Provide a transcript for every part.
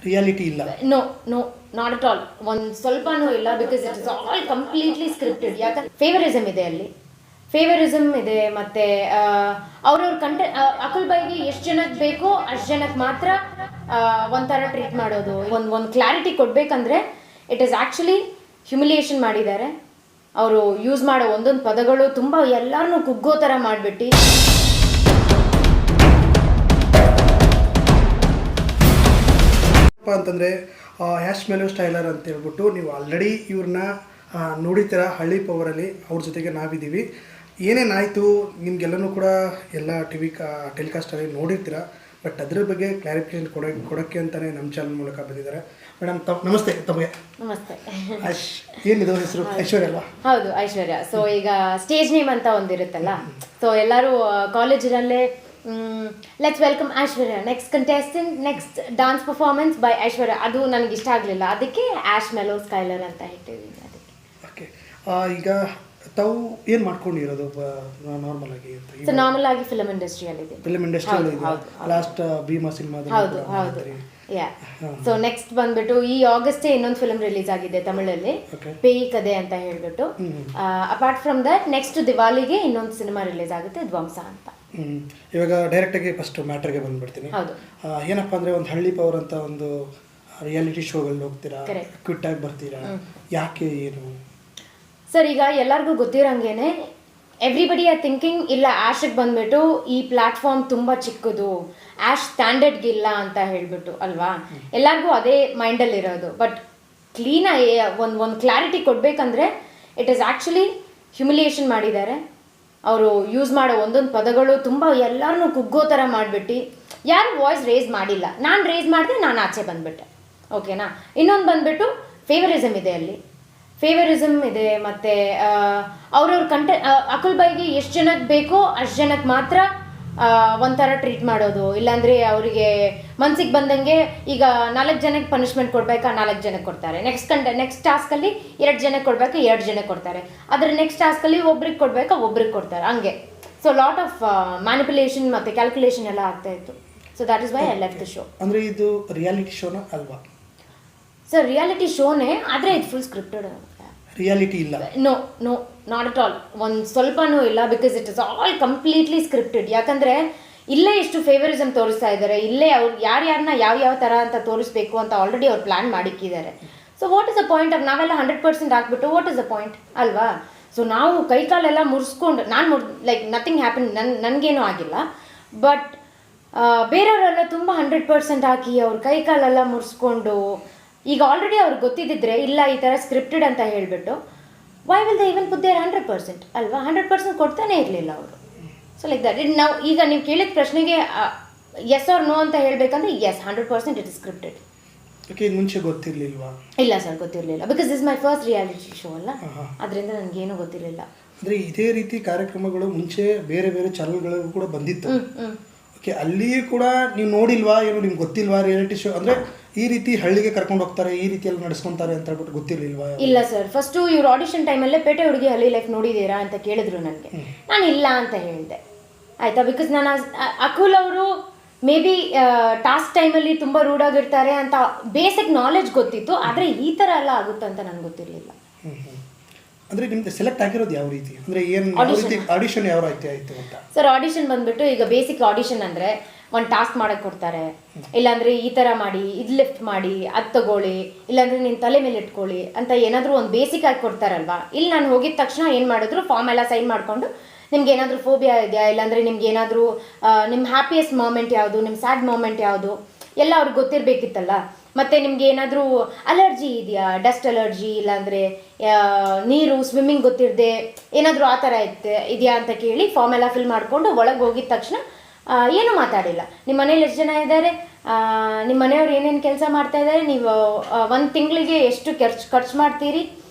Reality ಇಲ್ಲ. No no not at all. ಒಂದು ಸ್ವಲ್ಪನೂ ಇಲ್ಲ. Because it is all completely scripted. ಯಾಕಂದ್ರೆ ಫೇವರಿಸಮ್ ಇದೆ ಅಲ್ಲಿ. ಫೇವರಿಸಮ್ ಇದೆ. ಮತ್ತು ಅವ್ರವ್ರ ಅಕುಲ್ ಬಾಯ್ಗೆ ಎಷ್ಟು ಜನಕ್ಕೆ ಬೇಕೋ ಅಷ್ಟು ಜನಕ್ಕೆ ಮಾತ್ರ ಒಂಥರ ಟ್ರೀಟ್ ಮಾಡೋದು. ಒಂದು clarity ಕೊಡಬೇಕಂದ್ರೆ it is actually humiliation ಮಾಡಿದ್ದಾರೆ. ಅವರು ಯೂಸ್ ಮಾಡೋ ಒಂದೊಂದು ಪದಗಳು ತುಂಬ ಎಲ್ಲರನ್ನೂ ಕುಗ್ಗೋ ಥರ ಮಾಡಿಬಿಟ್ಟು ಅಂತಂದರೆ ಆ್ಯಶ್ ಮೆಲೋ ಸ್ಟೈಲರ್ ಅಂತ ಹೇಳ್ಬಿಟ್ಟು ನೀವು ಆಲ್ರೆಡಿ ಇವ್ರನ್ನ ನೋಡಿತೀರ ಹಳ್ಳಿ ಪವರಲ್ಲಿ. ಅವ್ರ ಜೊತೆಗೆ ನಾವಿದ್ದೀವಿ. ಏನೇನಾಯಿತು ನಿಮಗೆಲ್ಲನೂ ಕೂಡ ಎಲ್ಲ ಟೆಲಿಕಾಸ್ಟಲ್ಲಿ ನೋಡಿರ್ತೀರ. ಬಟ್ ಅದ್ರ ಬಗ್ಗೆ ಕ್ಲಾರಿಫಿಕೇಶನ್ ಕೊಡೋಕ್ಕೆ ಅಂತಲೇ ನಮ್ಮ ಚಾನಲ್ ಮೂಲಕ ಬಂದಿದ್ದಾರೆ. ಮೇಡಮ್ ನಮಸ್ತೆ. ತಮಗೆ ನಮಸ್ತೆ. ಏನಿದು ಹೆಸರು? ಐಶ್ವರ್ಯ ಅಲ್ವಾ? ಹೌದು, ಐಶ್ವರ್ಯ. ಸೊ ಈಗ ಸ್ಟೇಜ್ ನೇಮ್ ಅಂತ ಒಂದಿರುತ್ತಲ್ಲ, ಸೊ ಎಲ್ಲರೂ ಕಾಲೇಜಿನಲ್ಲೇ let's welcome Aishwarya, next contestant, next dance performance by Aishwarya. ಅದು ನನಗೆ ಇಷ್ಟ ಆಗಲಿಲ್ಲ. ಅದಕ್ಕೆ ಆ್ಯಶ್ ಮೆಲೋ ಸ್ಟೈಲರ್ ಅಂತ ಇಟ್ಟಿದ್ದೀನಿ. ಅದಕ್ಕೆ ಓಕೆ. ಈಗ ತಾವು ಏನು ಮಾಡ್ಕೊಂಡಿರೋದು ನಾರ್ಮಲ್ ಆಗಿ? ಸೊ ನಾರ್ಮಲ್ ಆಗಿ ಫಿಲಮ್ ಇಂಡಸ್ಟ್ರಿಯಲ್ಲಿದೆ. ಫಿಲಮ್ ಇಂಡಸ್ಟ್ರಿಯಲ್ಲಿ ಲಾಸ್ಟ್ ಭೀಮಾ ಸಿನಿಮಾದಲ್ಲಿ. ಹೌದು ಹೌದು. ಯಾ. ಸೊ ನೆಕ್ಸ್ಟ್ ಬಂದ್ಬಿಟ್ಟು ಈ ಆಗಸ್ಟೇ ಇನ್ನೊಂದು ಫಿಲ್ಮ್ ರಿಲೀಸ್ ಆಗಿದೆ ತಮಿಳಲ್ಲಿ, ಪೇಯಿ ಕದೆ ಅಂತ ಹೇಳ್ಬಿಟ್ಟು. ಅಪಾರ್ಟ್ ಫ್ರಮ್ ದಟ್ ನೆಕ್ಸ್ಟ್ ದಿವಾಲಿಗೆ ಇನ್ನೊಂದು ಸಿನಿಮಾ ರಿಲೀಸ್ ಆಗುತ್ತೆ, ಧ್ವಂಸ ಅಂತ. ಇವಾಗ ಡೈರೆಕ್ಟಾಗಿ ಫಸ್ಟ್ ಮ್ಯಾಟ್ರಿಗೆ ಬಂದ್ಬಿಡ್ತೀನಿ. ಹೌದು. ಏನಪ್ಪ ಅಂದರೆ ಒಂದು ಹಳ್ಳಿ ಪವರ್ ಅಂತ ಒಂದು ರಿಯಾಲಿಟಿ ಶೋಗಳಲ್ಲಿ ಹೋಗ್ತೀರಾ, ಕ್ವಿಟ್ಟಾಗಿ ಬರ್ತೀರಾ, ಯಾಕೆ ಏನು? ಸರ್ ಈಗ ಎಲ್ಲರಿಗೂ ಗೊತ್ತಿರೋಂಗೇನೆ ಎವ್ರಿಬಡಿ ಆರ್ ಥಿಂಕಿಂಗ್ ಇಲ್ಲ ಆ್ಯಶ್ಗೆ ಬಂದ್ಬಿಟ್ಟು ಈ ಪ್ಲ್ಯಾಟ್ಫಾರ್ಮ್ ತುಂಬ ಚಿಕ್ಕದು, ಆ್ಯಶ್ ಸ್ಟ್ಯಾಂಡರ್ಡ್ಗಿಲ್ಲ ಅಂತ ಹೇಳ್ಬಿಟ್ಟು ಅಲ್ವಾ, ಎಲ್ಲರಿಗೂ ಅದೇ ಮೈಂಡಲ್ಲಿರೋದು. ಬಟ್ ಕ್ಲೀನಾಗಿ ಒಂದು clarity ಕೊಡಬೇಕಂದ್ರೆ it is actually humiliation ಮಾಡಿದ್ದಾರೆ. ಅವರು ಯೂಸ್ ಮಾಡೋ ಒಂದೊಂದು ಪದಗಳು ತುಂಬ ಎಲ್ಲರನ್ನೂ ಕುಗ್ಗೋ ಥರ ಮಾಡಿಬಿಟ್ಟು ಯಾರು ವಾಯ್ಸ್ ರೇಸ್ ಮಾಡಿಲ್ಲ. ನಾನು ರೇಸ್ ಮಾಡಿದೆ, ನಾನು ಆಚೆ ಬಂದುಬಿಟ್ಟೆ. ಓಕೆನಾ? ಇನ್ನೊಂದು ಬಂದುಬಿಟ್ಟು ಫೇವರಿಸಮ್ ಇದೆ ಅಲ್ಲಿ. ಫೇವರಿಸಮ್ ಇದೆ. ಮತ್ತು ಅವ್ರವ್ರ ಅಕುಲ್ ಬಾಯ್ಗೆ ಎಷ್ಟು ಜನಕ್ಕೆ ಬೇಕೋ ಅಷ್ಟು ಜನಕ್ಕೆ ಮಾತ್ರ ಒಂಥರ ಟ್ರೀಟ್ ಮಾಡೋದು. ಇಲ್ಲಾಂದರೆ ಅವರಿಗೆ ಮನ್ಸಿಗೆ ಬಂದಂಗೆ ಈಗ 4 ಜನಕ್ಕೆ ಪನಿಷ್ಮೆಂಟ್ ಕೊಡಬೇಕಾ 4 ಜನಕ್ಕೆ ಕೊಡ್ತಾರೆ. ನೆಕ್ಸ್ಟ್ ಟಾಸ್ಕಲ್ಲಿ 2 ಜನಕ್ಕೆ ಕೊಡಬೇಕಾ 2 ಜನಕ್ಕೆ ಕೊಡ್ತಾರೆ. ಅದರ ನೆಕ್ಸ್ಟ್ ಟಾಸ್ಕಲ್ಲಿ ಒಬ್ರಿಗೆ ಕೊಡಬೇಕಾ ಒಬ್ರಿಗೆ ಕೊಡ್ತಾರೆ. ಹಂಗೆ. ಸೊ ಲಾಟ್ ಆಫ್ ಮ್ಯಾನಿಪುಲೇಷನ್ ಮತ್ತು ಕ್ಯಾಲ್ಕುಲೇಷನ್ ಎಲ್ಲ ಆಗ್ತಾಯಿತ್ತು. So that is why I left the show. ಅಂದರೆ ಇದು ರಿಯಾಲಿಟಿ ಶೋನ ಅಲ್ವಾ? ಸರ್ ರಿಯಾಲಿಟಿ ಶೋನೇ, ಆದರೆ ಇದು ಫುಲ್ ಸ್ಕ್ರಿಪ್ಟೆಡ್. ರಿಯಾಲಿಟಿ ಇಲ್ಲ. No no not at all. ಒಂದು ಸ್ವಲ್ಪನೂ ಇಲ್ಲ. Because it is all completely scripted. ಯಾಕಂದರೆ ಇಲ್ಲೇ ಎಷ್ಟು ಫೇವರಿಸಮ್ ತೋರಿಸ್ತಾ ಇದ್ದಾರೆ, ಇಲ್ಲೇ ಅವ್ರು ಯಾರ್ಯಾರನ್ನ ಯಾವ ಥರ ಅಂತ ತೋರಿಸ್ಬೇಕು ಅಂತ ಆಲ್ರೆಡಿ ಅವ್ರು ಪ್ಲ್ಯಾನ್ ಮಾಡಿಕ್ಕಿದ್ದಾರೆ. So what is the point of ನಾವೆಲ್ಲ 100% ಹಾಕ್ಬಿಟ್ಟು ವಾಟ್ ಇಸ್ ದ ಪಾಯಿಂಟ್ ಅಲ್ವಾ? ಸೊ ನಾವು ಕೈಕಾಲೆಲ್ಲ ಮುರಿಸ್ಕೊಂಡು ಲೈಕ್ ನಥಿಂಗ್ ಹ್ಯಾಪನ್, ನನಗೇನೂ ಆಗಿಲ್ಲ. ಬಟ್ ಬೇರೆಯವರೆಲ್ಲ ತುಂಬ 100% ಹಾಕಿ ಅವ್ರ ಕೈಕಾಲೆಲ್ಲ ಮುರಿಸ್ಕೊಂಡು ಈಗ ಆಲ್ರೆಡಿ ಅವ್ರಿಗೆ ಗೊತ್ತಿದ್ದಿದ್ರೆ ಇಲ್ಲ ಈ ಥರ ಸ್ಕ್ರಿಪ್ಟೆಡ್ ಅಂತ ಹೇಳಿಬಿಟ್ಟು why will they even put there 100% ಅಲ್ವಾ? 100% ಕೊಡ್ತಾನೆ ಇರಲಿಲ್ಲ ಅವರು. ಸೊ ಲೈಕ್ ದಟ್ ನಾವು ಈಗ ನೀವು ಕೇಳಿದ ಪ್ರಶ್ನೆಗೆ ಎಸ್ ಆರ್ ನೋ ಅಂತ ಹೇಳಬೇಕಂದ್ರೆ yes 100% it is scripted. Okay. ಇದು ಮುಂಚೆ ಗೊತ್ತಿರಲಿಲ್ವಾ? ಇಲ್ಲ ಸರ್, ಗೊತ್ತಿರಲಿಲ್ಲ. Because this my first reality show ಅಲ್ಲ, ಅದರಿಂದ ನನಗೇನು ಗೊತ್ತಿರಲಿಲ್ಲ. ಅಂದರೆ ಇದೇ ರೀತಿ ಕಾರ್ಯಕ್ರಮಗಳು ಮುಂಚೆ ಬೇರೆ ಬೇರೆ ಚಾನಲ್ಗಳಿಗೂ ಕೂಡ ಬಂದಿತ್ತು. ಓಕೆ. ಅಲ್ಲಿಯೂ ಕೂಡ ನೀವು ನೋಡಿಲ್ವಾ, ಏನು ನಿಮ್ಗೆ ಗೊತ್ತಿಲ್ವಾ ರಿಯಾಲಿಟಿ ಶೋ ಅಂದರೆ ಈ ರೀತಿ ಹಳ್ಳಿಗೆ ಕರ್ಕೊಂಡು ಹೋಗ್ತಾರೆ, ಈ ರೀತಿಯಲ್ಲಿ ನಡೆಸ್ಕೊಂತಾರೆ ಅಂತ ಹೇಳ್ಬಿಟ್ಟು ಗೊತ್ತಿರಲಿಲ್ವಾ? ಇಲ್ಲ ಸರ್. ಫಸ್ಟು ಇವ್ರು ಆಡಿಷನ್ ಟೈಮಲ್ಲೇ ಪೇಟೆ ಹುಡುಗಿ ಹಳ್ಳಿ ಲೈಫ್ ನೋಡಿದ್ದೀರಾ ಅಂತ ಕೇಳಿದ್ರು ನನಗೆ. ನಾನು ಇಲ್ಲ ಅಂತ ಹೇಳಿದೆ. ಆಯಿತಾ? ಬಿಕಾಸ್ ನಾನು ಅಕುಲ್ ಅವರು ಮೇ ಬಿ ಟಾಸ್ಕ್ ಟೈಮಲ್ಲಿ ತುಂಬ ರೂಢಾಗಿರ್ತಾರೆ ಅಂತ ಬೇಸಿಕ್ ನಾಲೆಡ್ಜ್ ಗೊತ್ತಿತ್ತು. ಆದರೆ ಈ ಥರ ಎಲ್ಲ ಆಗುತ್ತೆ ಅಂತ ನನಗೆ ಗೊತ್ತಿರಲಿಲ್ಲ. ಅಂದರೆ ನಿಮ್ದು ಸೆಲೆಕ್ಟ್ ಆಗಿರೋದು ಯಾವ ರೀತಿ, ಅಂದರೆ ಏನು ಆಡಿಷನ್ ಯಾವ ರೀತಿ ಆಯಿತು ಅಂತ? ಸರ್ ಆಡಿಷನ್ ಬಂದುಬಿಟ್ಟು ಈಗ ಬೇಸಿಕ್ ಆಡಿಷನ್ ಅಂದರೆ ಒಂದು ಟಾಸ್ಕ್ ಮಾಡೋಕ್ಕೆ ಕೊಡ್ತಾರೆ. ಇಲ್ಲಾಂದರೆ ಈ ಥರ ಮಾಡಿ, ಇದು ಲಿಫ್ಟ್ ಮಾಡಿ, ಅದು ತಗೊಳ್ಳಿ, ಇಲ್ಲಾಂದರೆ ನಿನ್ನ ತಲೆ ಮೇಲೆ ಇಟ್ಕೊಳ್ಳಿ ಅಂತ ಏನಾದರೂ ಒಂದು ಬೇಸಿಕ್ ಆಗಿ ಕೊಡ್ತಾರಲ್ವಾ. ಇಲ್ಲಿ ನಾನು ಹೋಗಿದ ತಕ್ಷಣ ಏನು ಮಾಡಿದ್ರು, ಫಾರ್ಮ್ ಎಲ್ಲ ಸೈನ್ ಮಾಡಿಕೊಂಡು ನಿಮ್ಗೆ ಏನಾದರೂ ಫೋಬಿಯಾ ಇದೆಯಾ, ಇಲ್ಲಾಂದರೆ ನಿಮ್ಗೆ ಏನಾದರೂ ನಿಮ್ಮ ಹ್ಯಾಪಿಯೆಸ್ಟ್ ಮೂಮೆಂಟ್ ಯಾವುದು, ನಿಮ್ಮ ಸ್ಯಾಡ್ ಮೂಮೆಂಟ್ ಯಾವುದು ಎಲ್ಲ ಅವ್ರಿಗೆ ಗೊತ್ತಿರಬೇಕಿತ್ತಲ್ಲ. ಮತ್ತು ನಿಮ್ಗೆ ಏನಾದರೂ ಅಲರ್ಜಿ ಇದೆಯಾ, ಡಸ್ಟ್ ಅಲರ್ಜಿ, ಇಲ್ಲಾಂದರೆ ನೀರು ಸ್ವಿಮ್ಮಿಂಗ್ ಗೊತ್ತಿರದೆ ಏನಾದರೂ ಆ ಥರ ಇದೆಯಾ ಅಂತ ಕೇಳಿ ಫಾರ್ಮ್ ಎಲ್ಲ ಫಿಲ್ ಮಾಡಿಕೊಂಡು ಒಳಗೆ ಹೋಗಿದ ತಕ್ಷಣ ಏನೂ ಮಾತಾಡಿಲ್ಲ. ನಿಮ್ಮ ಮನೇಲಿ ಎಷ್ಟು ಜನ ಇದ್ದಾರೆ, ನಿಮ್ಮ ಮನೆಯವ್ರು ಏನೇನು ಕೆಲಸ ಮಾಡ್ತಾ ಇದ್ದಾರೆ, ನೀವು 1 ತಿಂಗಳಿಗೆ ಎಷ್ಟು ಖರ್ಚು ಮಾಡ್ತೀರಿ,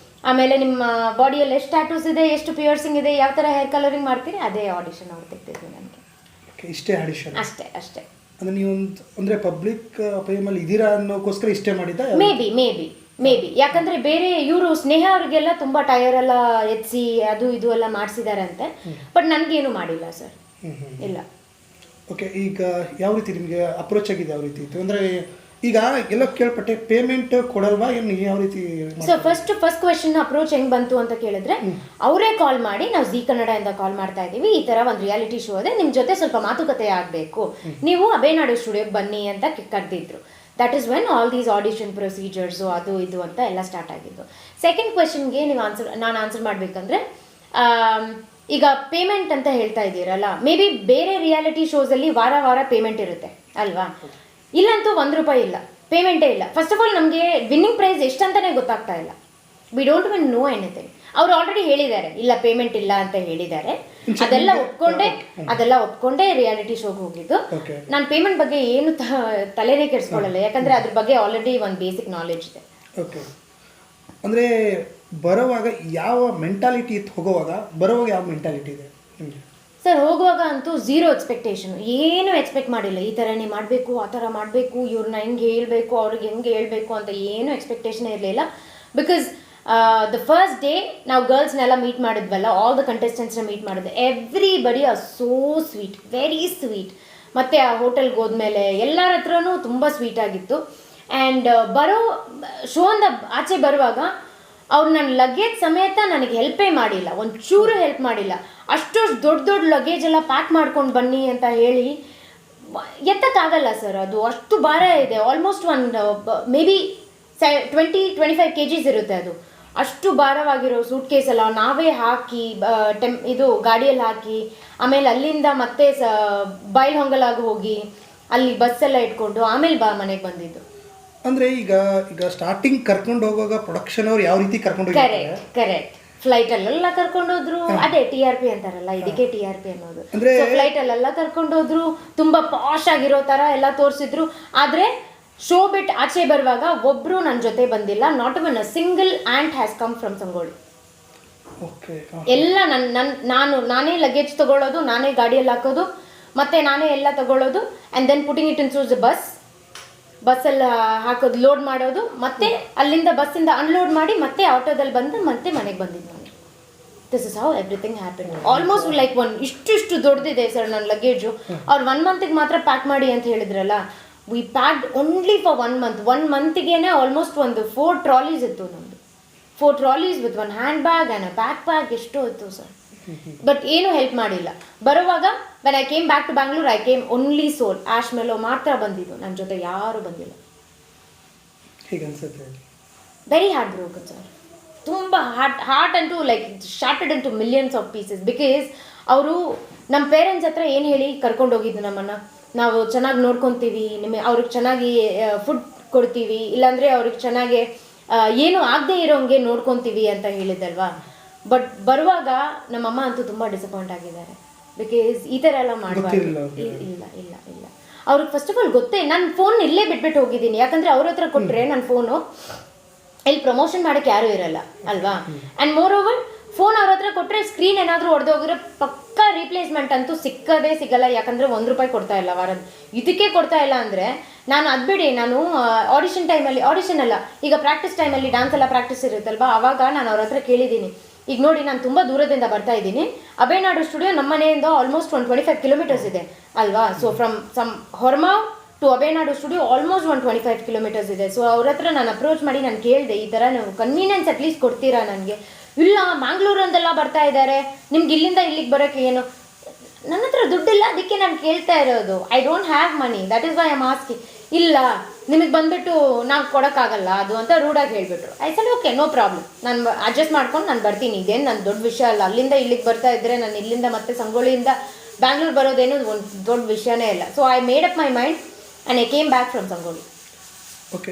ಆಮೇಲೆ ನಿಮ್ಮ ಬಾಡಿಯಲ್ಲಿ ಎಷ್ಟು ಟ್ಯಾಟೂಸ್ ಇದೆ, ಎಷ್ಟು ಪಿಯರ್ಸಿಂಗ್ ಇದೆ, ಯಾವ ಥರ ಹೇರ್ ಕಲರಿಂಗ್ ಮಾಡ್ತೀರಿ, ಅದೇ ಆಡಿಷನ್ ಅವ್ರು ತೆಗ್ದಿದ್ರು ನನಗೆ. ಇಷ್ಟೇ ಆಡಿಷನ್? ಅಷ್ಟೇ. ಅಂದರೆ ನೀವು ಅಂದರೆ ಪಬ್ಲಿಕ್ ಫೇಮಲ್ಲಿ ಇದ್ದೀರಾ ಅನ್ನೋಕ್ಕೋಸ್ಕರ ಇಷ್ಟೇ ಮಾಡಿದ್ದ? ಮೇ ಬಿ ಯಾಕಂದರೆ ಬೇರೆ ಇವರು ಸ್ನೇಹ ಅವ್ರಿಗೆಲ್ಲ ತುಂಬ ಟೈರ್ ಎಲ್ಲ ಎತ್ಸಿ ಅದು ಇದು ಎಲ್ಲ ಮಾಡಿಸಿದಾರಂತೆ. ಬಟ್ ನನಗೇನು ಮಾಡಿಲ್ಲ ಸರ್. ಇಲ್ಲ. ಓಕೆ. ಈಗ ಯಾವ ರೀತಿ ನಿಮಗೆ ಅಪ್ರೋಚ್ ಆಗಿದೆ, ಯಾವ ರೀತಿ ಇತ್ತು ಅಂದರೆ ಈಗ ಎಲ್ಲ ಕೇಳ್ಪಟ್ಟೆ ಪೇಮೆಂಟ್ ಕೊಡಲ್ವಾ ಏನು ಯಾವ ರೀತಿ ಸೊ ಫಸ್ಟ್ ಕ್ವೆಶನ್ ಅಪ್ರೋಚ್ ಹೆಂಗ್ ಬಂತು ಅಂತ ಕೇಳಿದ್ರೆ ಅವರೇ ಕಾಲ್ ಮಾಡಿ ನಾವು ಜಿ ಕನ್ನಡದಿಂದ ಕಾಲ್ ಮಾಡ್ತಾ ಇದ್ದೀವಿ, ಈ ತರ ಒಂದು ರಿಯಾಲಿಟಿ ಶೋ ಇದೆ, ನಿಮ್ ಜೊತೆ ಸ್ವಲ್ಪ ಮಾತುಕತೆ ಆಗಬೇಕು, ನೀವು ಅಬೇನಾಡು ಸ್ಟುಡಿಯೋಗೆ ಬನ್ನಿ ಅಂತ ಕರೆದಿದ್ರು. That is when all these audition procedures ಅದು ಇದು ಅಂತ ಎಲ್ಲ ಸ್ಟಾರ್ಟ್ ಆಗಿದ್ದು. ಸೆಕೆಂಡ್ ಕ್ವೆಶನ್ಗೆ ನೀವು ನಾನು ಆನ್ಸರ್ ಮಾಡಬೇಕಂದ್ರೆ ಈಗ ಪೇಮೆಂಟ್ ಅಂತ ಹೇಳ್ತಾ ಇದ್ದೀರಲ್ಲ, ಮೇ ಬಿ ಬೇರೆ ರಿಯಾಲಿಟಿ ಶೋಸಲ್ಲಿ ವಾರ ವಾರ ಪೇಮೆಂಟ್ ಇರುತ್ತೆ ಅಲ್ವಾ, ಇಲ್ಲಂತೂ ₹1 ಇಲ್ಲ, ಪೇಮೆಂಟೇ ಇಲ್ಲ. ಫಸ್ಟ್ ಆಫ್ ಆಲ್ ನಮಗೆ ವಿನ್ನಿಂಗ್ ಪ್ರೈಸ್ ಎಷ್ಟಂತಾನೆ ಗೊತ್ತಾಗ್ತಾ ಇಲ್ಲ. We don't even know anything. ಅವ್ರು ಆಲ್ರೆಡಿ ಹೇಳಿದ್ದಾರೆ ಇಲ್ಲ ಪೇಮೆಂಟ್ ಇಲ್ಲ ಅಂತ ಹೇಳಿದ್ದಾರೆ. ಅದೆಲ್ಲ ಒಪ್ಕೊಂಡೆ ರಿಯಾಲಿಟಿ ಶೋಗೆ ಹೋಗಿದ್ದು. ನಾನು ಪೇಮೆಂಟ್ ಬಗ್ಗೆ ಏನು ತಲೆನೇ ಕೆಡಿಸ್ಕೊಳ್ಳಲ್ಲ, ಯಾಕಂದ್ರೆ ಅದ್ರ ಬಗ್ಗೆ ಆಲ್ರೆಡಿ ಒಂದು ಬೇಸಿಕ್ ನಾಲೆಜ್ ಇದೆ. ಓಕೆ, ಅಂದರೆ ಬರೋವಾಗ ಯಾವ ಮೆಂಟಾಲಿಟಿ ಇತ್ತು, ಹೋಗೋವಾಗ ಬರೋವಾಗ ಯಾವ ಮೆಂಟಾಲಿಟಿ ಇದೆ ನಿಮಗೆ? ಸರ್ ಹೋಗುವಾಗ ಅಂತೂ ಝೀರೋ ಎಕ್ಸ್ಪೆಕ್ಟೇಷನ್, ಏನು ಎಕ್ಸ್ಪೆಕ್ಟ್ ಮಾಡಿಲ್ಲ. ಈ ಥರನೇ ಮಾಡಬೇಕು, ಆ ಥರ ಮಾಡಬೇಕು, ಇವ್ರನ್ನ ಹೆಂಗೆ ಹೇಳ್ಬೇಕು, ಅವ್ರಿಗೆ ಹೆಂಗೆ ಹೇಳ್ಬೇಕು ಅಂತ ಏನು ಎಕ್ಸ್ಪೆಕ್ಟೇಷನ್ ಇರಲಿಲ್ಲ. ಬಿಕಾಸ್ ದ ಫಸ್ಟ್ ಡೇ ನಾವು ಗರ್ಲ್ಸ್ನೆಲ್ಲ ಮೀಟ್ ಮಾಡಿದ್ವಲ್ಲ, ಆಲ್ ದ ಕಂಟೆಸ್ಟೆಂಟ್ಸ್ನ ಮೀಟ್ ಮಾಡಿದ್ದೆ. Everybody are so sweet, very sweet. ಮತ್ತು ಆ ಹೋಟೆಲ್ಗೆ ಹೋದ್ಮೇಲೆ ಎಲ್ಲರ ಹತ್ರನೂ ತುಂಬ ಸ್ವೀಟ್ ಆಗಿತ್ತು. ಆ್ಯಂಡ್ ಬರೋ ಶೋಯಿಂದ ಆಚೆ ಬರುವಾಗ ಅವ್ರು ನನ್ನ ಲಗೇಜ್ ಸಮೇತ ನನಗೆ ಹೆಲ್ಪೇ ಮಾಡಿಲ್ಲ, ಒಂಚೂರು ಹೆಲ್ಪ್ ಮಾಡಿಲ್ಲ. ಅಷ್ಟು ದೊಡ್ಡ ಲಗೇಜ್ ಎಲ್ಲ ಪ್ಯಾಕ್ ಮಾಡ್ಕೊಂಡು ಬನ್ನಿ ಅಂತ ಹೇಳಿ ಎತ್ತಕ್ಕಾಗಲ್ಲ ಸರ್, ಅದು ಅಷ್ಟು ಭಾರ ಇದೆ. ಆಲ್ಮೋಸ್ಟ್ ಒಂದು ಮೇ ಬಿ 20-25 kgs ಇರುತ್ತೆ ಅದು. ಅಷ್ಟು ಭಾರವಾಗಿರೋ ಸೂಟ್ ಕೇಸ್ ಎಲ್ಲ ನಾವೇ ಹಾಕಿ ಇದು ಗಾಡಿಯಲ್ಲಿ ಹಾಕಿ, ಆಮೇಲೆ ಅಲ್ಲಿಂದ ಮತ್ತೆ ಬೈಲ್ಹೊಂಗಲಾಗಿ ಹೋಗಿ ಅಲ್ಲಿ ಬಸ್ಸೆಲ್ಲ ಇಟ್ಕೊಂಡು ಆಮೇಲೆ ಮನೆಗೆ ಬಂದಿದ್ದು. ಅಂದರೆ ಈಗ ಸ್ಟಾರ್ಟಿಂಗ್ ಕರ್ಕೊಂಡು ಹೋಗುವಾಗ ಪ್ರೊಡಕ್ಷನ್ ಅವ್ರು ಯಾವ ರೀತಿ ಕರ್ಕೊಂಡು ಹೋಗ್ತಾರೆ? ಕರೆಕ್ಟ್ ಫ್ಲೈಟಲ್ಲೆಲ್ಲ ಕರ್ಕೊಂಡೋದ್ರು. ಅದೇ TRP ಅಂತಾರಲ್ಲ, ಇದಕ್ಕೆ TRP ಅನ್ನೋದು. ಫ್ಲೈಟಲ್ಲೆಲ್ಲ ಕರ್ಕೊಂಡೋದ್ರು, ತುಂಬಾ ಪಾಶ್ ಆಗಿರೋ ತರ ಎಲ್ಲ ತೋರಿಸಿದ್ರು. ಆದ್ರೆ ಶೋ ಬಿಟ್ ಆಚೆ ಬರುವಾಗ ಒಬ್ರು ನನ್ನ ಜೊತೆ ಬಂದಿಲ್ಲ. Not even a single aunt has come from Sangolli. ಎಲ್ಲ ನಾನೇ ಲಗೇಜ್ ತಗೊಳ್ಳೋದು, ನಾನೇ ಗಾಡಿಯಲ್ಲಿ ಹಾಕೋದು, ಮತ್ತೆ ನಾನೇ ಎಲ್ಲ ತಗೊಳ್ಳೋದು, and then putting it into the ಬಸ್ಸಲ್ಲಿ ಹಾಕೋದು, ಲೋಡ್ ಮಾಡೋದು, ಮತ್ತೆ ಅಲ್ಲಿಂದ ಬಸ್ಸಿಂದ ಅನ್ಲೋಡ್ ಮಾಡಿ ಮತ್ತೆ ಆಟೋದಲ್ಲಿ ಬಂದು ಮತ್ತೆ ಮನೆಗೆ ಬಂದಿದ್ದು ನಾನು. This is how everything happen. Almost like ಇಷ್ಟು ದೊಡ್ಡದಿದೆ ಸರ್ ನನ್ನ ಲಗೇಜು. ಅವ್ರು 1 monthಗೆ ಮಾತ್ರ ಪ್ಯಾಕ್ ಮಾಡಿ ಅಂತ ಹೇಳಿದ್ರಲ್ಲ, we packed only for 1 month. 1 monthಗೇನೆ ಆಲ್ಮೋಸ್ಟ್ ಒಂದು 4 trolleys ಇತ್ತು ನಮ್ಮದು. 4 trolleys with 1 handbag and backpack ಎಷ್ಟೋ ಇತ್ತು ಸರ್. ಬಟ್ ಏನೂ ಹೆಲ್ಪ್ ಮಾಡಿಲ್ಲ. ಬರುವಾಗ when I came back to Bangalore, I came only sole. ಆಶ್ ಮೆಲೋ ಮಾತ್ರ ಬಂದಿದ್ದು, ನನ್ನ ಜೊತೆ ಯಾರೂ ಬಂದಿಲ್ಲ. ವೆರಿ ಹಾರ್ಟ್ ಬ್ರೋಕನ್ ಸರ್, ತುಂಬ heart and like shattered into millions of pieces. Because ಅವರು ನಮ್ಮ ಪೇರೆಂಟ್ಸ್ ಹತ್ರ ಏನು ಹೇಳಿ ಕರ್ಕೊಂಡು ಹೋಗಿದ್ದು ನಮ್ಮನ್ನು, ನಾವು ಚೆನ್ನಾಗಿ ನೋಡ್ಕೊತೀವಿ, ಅವ್ರಿಗೆ ಚೆನ್ನಾಗಿ ಫುಡ್ ಕೊಡ್ತೀವಿ, ಇಲ್ಲಾಂದರೆ ಅವ್ರಿಗೆ ಚೆನ್ನಾಗಿ ಏನು ಆಗದೆ ಇರೋಂಗೆ ನೋಡ್ಕೊತೀವಿ ಅಂತ ಹೇಳಿದ್ದಲ್ವಾ. ಬಟ್ ಬರುವಾಗ ನಮ್ಮಮ್ಮ ಅಂತೂ ತುಂಬ ಡಿಸಪಾಯಿಂಟ್ ಆಗಿದ್ದಾರೆ. ಬಿಕಾಸ್ ಈ ಥರ ಎಲ್ಲ ಮಾಡಬಾರ್ದು. ಇಲ್ಲ ಇಲ್ಲ ಇಲ್ಲ, ಅವ್ರಿಗೆ ಫಸ್ಟ್ ಆಫ್ ಆಲ್ ಗೊತ್ತೇ, ನಾನು ಫೋನ್ ಇಲ್ಲೇ ಬಿಟ್ಬಿಟ್ಟು ಹೋಗಿದ್ದೀನಿ. ಯಾಕಂದರೆ ಅವ್ರ ಹತ್ರ ಕೊಟ್ಟರೆ ನನ್ನ ಫೋನು ಇಲ್ಲಿ ಪ್ರಮೋಷನ್ ಮಾಡೋಕ್ಕೆ ಯಾರೂ ಇರಲ್ಲ ಅಲ್ವಾ. ಆ್ಯಂಡ್ ಮೋರ್ ಓವರ್ ಫೋನ್ ಅವ್ರ ಹತ್ರ ಕೊಟ್ಟರೆ ಸ್ಕ್ರೀನ್ ಏನಾದರೂ ಹೊಡೆದೋಗಿದ್ರೆ ಪಕ್ಕಾ ರೀಪ್ಲೇಸ್ಮೆಂಟ್ ಅಂತೂ ಸಿಕ್ಕದೇ ಸಿಗಲ್ಲ. ಯಾಕಂದರೆ ₹1 ಕೊಡ್ತಾ ಇಲ್ಲ ವಾರದ. ಇದಕ್ಕೆ ಕೊಡ್ತಾ ಇಲ್ಲ ಅಂದರೆ ನಾನು ಅದ್ಬಿಡಿ, ನಾನು ಆಡಿಷನ್ ಅಲ್ಲ, ಈಗ ಪ್ರಾಕ್ಟೀಸ್ ಟೈಮಲ್ಲಿ ಡ್ಯಾನ್ಸ್ ಎಲ್ಲ ಪ್ರಾಕ್ಟೀಸ್ ಇರುತ್ತಲ್ವಾ, ಆವಾಗ ನಾನು ಅವ್ರ ಹತ್ರ ಕೇಳಿದ್ದೀನಿ, ಈಗ ನೋಡಿ ನಾನು ತುಂಬ ದೂರದಿಂದ ಬರ್ತಾ ಇದ್ದೀನಿ, ಅಬೇನಾಡು ಸ್ಟುಡಿಯೋ ನಮ್ಮ ಮನೆಯಿಂದ ಆಲ್ಮೋಸ್ಟ್ 25 kilometers ಇದೆ ಅಲ್ವಾ. ಸೊ ಫ್ರಮ್ ಹೊರಮಾವ್ ಟು ಅಬೇನಾಡು ಸ್ಟುಡಿಯೋ ಆಲ್ಮೋಸ್ಟ್ 25 kilometers ಇದೆ. ಸೊ ಅವ್ರ ಹತ್ರ ನಾನು ಅಪ್ರೋಚ್ ಮಾಡಿ ನಾನು ಕೇಳಿದೆ, ಈ ಥರ ನೀವು ಕನ್ವೀನಿಯನ್ಸ್ ಅಟ್ಲೀಸ್ಟ್ ಕೊಡ್ತೀರಾ ನನಗೆ? ಇಲ್ಲ, ಮ್ಯಾಂಗ್ಳೂರಿಂದೆಲ್ಲ ಬರ್ತಾ ಇದ್ದಾರೆ, ನಿಮ್ಗೆ ಇಲ್ಲಿಂದ ಇಲ್ಲಿಗೆ ಬರೋಕ್ಕೆ ಏನು? ನನ್ನ ಹತ್ರ ದುಡ್ಡಿಲ್ಲ, ಅದಕ್ಕೆ ನಾನು ಕೇಳ್ತಾ ಇರೋದು. I don't have money, that is why I am asking. ಇಲ್ಲ, ನಿಮಗೆ ಬಂದುಬಿಟ್ಟು ನಾವು ಕೊಡೋಕ್ಕಾಗಲ್ಲ ಅದು ಅಂತ ರೂಢಾಗಿ ಹೇಳಿಬಿಟ್ರು. I said okay, no problem, ನಾನು ಅಡ್ಜಸ್ಟ್ ಮಾಡ್ಕೊಂಡು ನಾನು ಬರ್ತೀನಿ, ಇದೇನು ನನ್ನ ದೊಡ್ಡ ವಿಷಯ ಅಲ್ಲ. ಅಲ್ಲಿಂದ ಇಲ್ಲಿಗೆ ಬರ್ತಾ ಇದ್ದರೆ ನಾನು ಇಲ್ಲಿಂದ ಮತ್ತೆ ಸಂಗೊಳ್ಳಿಯಿಂದ ಬ್ಯಾಂಗ್ಳೂರು ಬರೋದೇನು ಒಂದು ದೊಡ್ಡ ವಿಷಯನೇ ಇಲ್ಲ. So I made up my mind and I came back from Sangolli. Okay.